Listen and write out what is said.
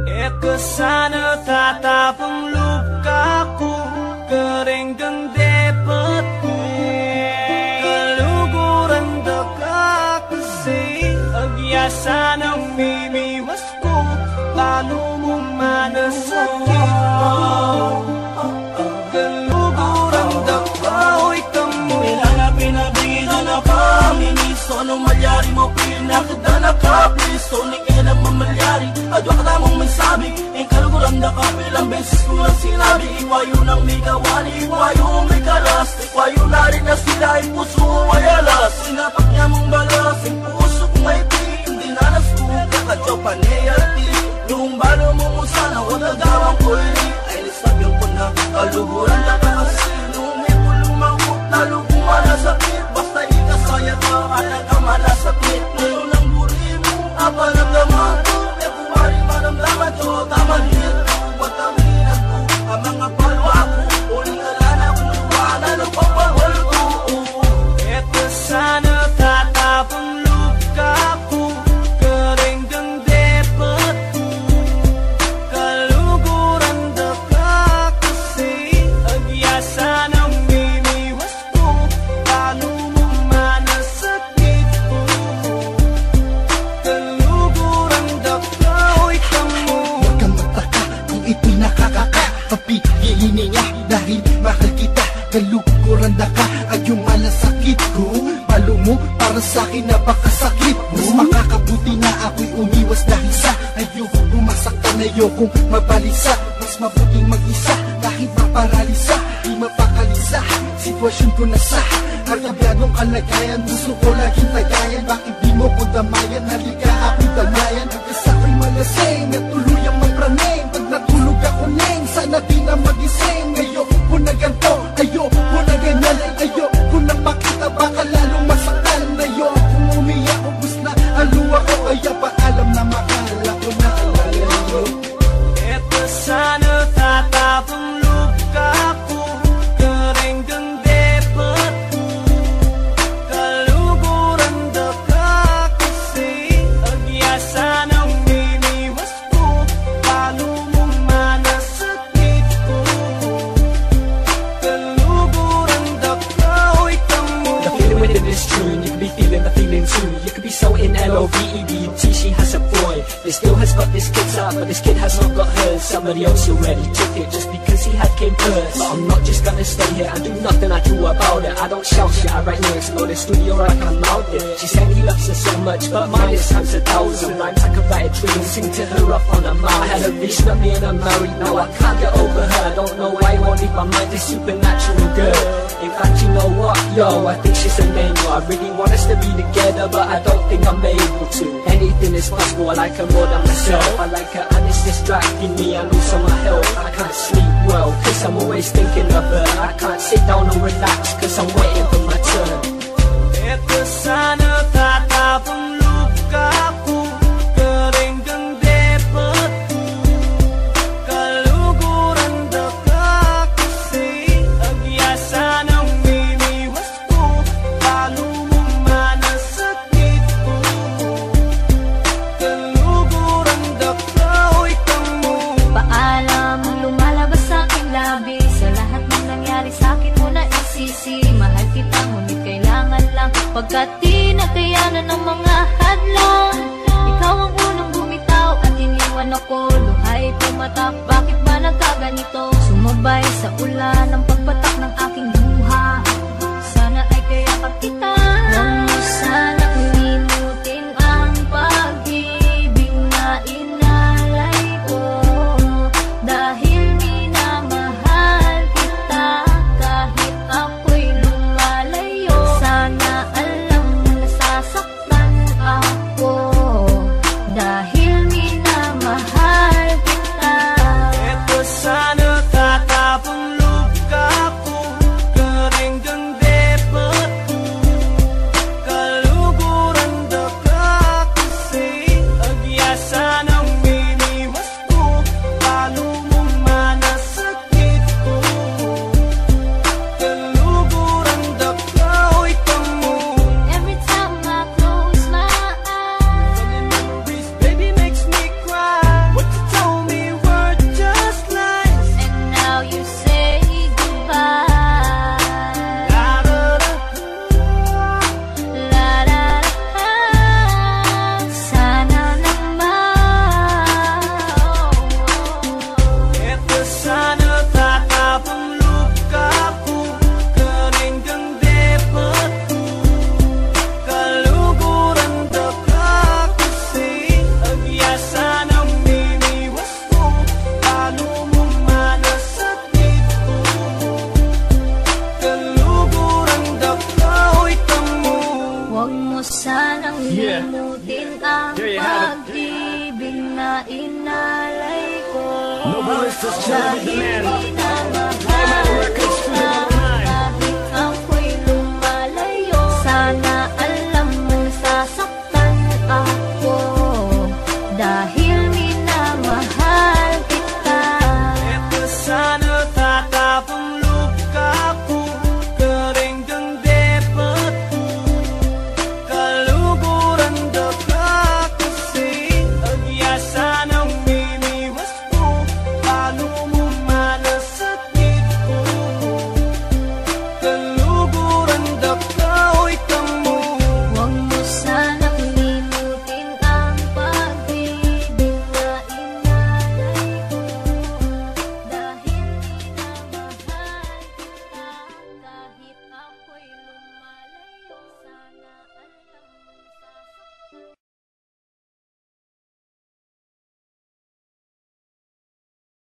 Eka sana tatapang lukaku, kering kang depatku, kaluguran daka kasi agyasa ng mimiwas ko, lalo mo manasakit mo. Kaluguran daka, oy kamu Kailangan pinabigyan na kami, miso nung malyari mo pinakita na ka, please, so ni kailang mamalyari. Adwa ka tamong may sabi, ang kaluguran na ka, ilang beses ko lang sinabi, ikwayo ng may kawali, ikwayo may kalas, ikwayo na rin na sila, ang puso ay alas. Sinapak niya mong balas, ang puso kong may ti, hindi nanas ko, kakadyo pa niyati. Yung balo mo mo sana, wala gawang kuli, ay nisabyung ko na, kaluguran na ka kasi, nung may pulumangkot, lalo kung malasakit, basta ikasaya ka, anak ka malasakit, ngayon ang buri mo, apalamdaman ko, e kumari malamdaman ko, tamalin ko, patawinan ko, ang mga palwa ko, uling alana kung luwanan ang papawal ko. Eto sana tatapang luka ko, kering kang depat ko, kaluguran daka kasi agyasa ng mimiwas ko, lalo mo manasakit ko. Kaluguran daka, oy kamu Huwag kang magtaka kung ito'y nakakaka, papigilin niya dahil mahal kita. Kaluguran daka ay yung malasakit ko, palo mo para sa'kin napakasakit. Mas makakabuti na ako'y umiwas dahil sa ayoko masaktan, ayokong mabalisa. Mas mabuting mag-isa kahit maparalisa, di mapakalisa. Sitwasyon ko na sa katabyadong kalagayan, gusto ko laging tagayan. Bakit di mo ko damayan, halika ako'y damayan. Hanggang ako'y malasing at tuluyang magpraning, pag natulog ako neng, sana di na magising. Ayoko ko na ganto, ayoko ko na ganyan, ayoko na makita, baka lalong masaktan. Ayoko umiyak, ubus na aluwa ko, kaya paalam na mahal ako na alalayo. Eto sana tatapang luka ko, kering kang depat ko, kaluguran daka kasi agyasa ng mimiwas ko, lalo mo manasakit ko. Kaluguran daka, oy kamu The feeling within this tune, you could be feeling the feeling too. You could be so in L-O-V-E-D-T, she has a boy that still has got this kid's out, but this kid has not got hers. Somebody else already took it just because he had came first. But I'm not just gonna stay here and do nothing I do about it. I don't shout shit, I write lyrics, know the studio right I mouth it. She said he loves her so much, but mine is times 1,000 rhymes. I could write a dream and sing to her up on a mouth. I had a vision of being a married, now I can't get over her. I don't know why I won't leave my mind, this supernatural girl. In fact, you know what, yo, I think she's an angel. I really want us to be together, but I don't think I'm able to. Anything is possible, I like her more than myself. I like her and it's distracting me, I lose all my health. I can't sleep well, cause I'm always thinking of her. I can't sit down and relax, cause I'm waiting for my turn. Eto sana tatapang luka ko, kering kang depat ko, kaluguran daka kasi agyasa ng mimiwas ko, lalo mo manasakit ko. Kaluguran daka, oy kamu Paalam, lumalabas sa aking labi, sa lahat ng nangyari sa akin mo na isisi. Mahal kita, ngunit kailangan lang, pagkat di nakayanan ng mga hadlang. Ikaw ang unang bumitaw at iniwan ako, luhay tumatak, bakit ba nagkaganito? Sumabay sa ulan ang pagpatak ng aking luha, sana ay kaya ka kita. Huwag mo sana limutin ang pag-ibig na inalay ko, dahil minamahal kita kahit ako'y lumalayo. Sana alam mo nasasaktan ako, dahil minamahal kita. Eto sana tatapang luka ko, Limutin ang pag-ibig na inalay ko. Novelist is chilling with the man.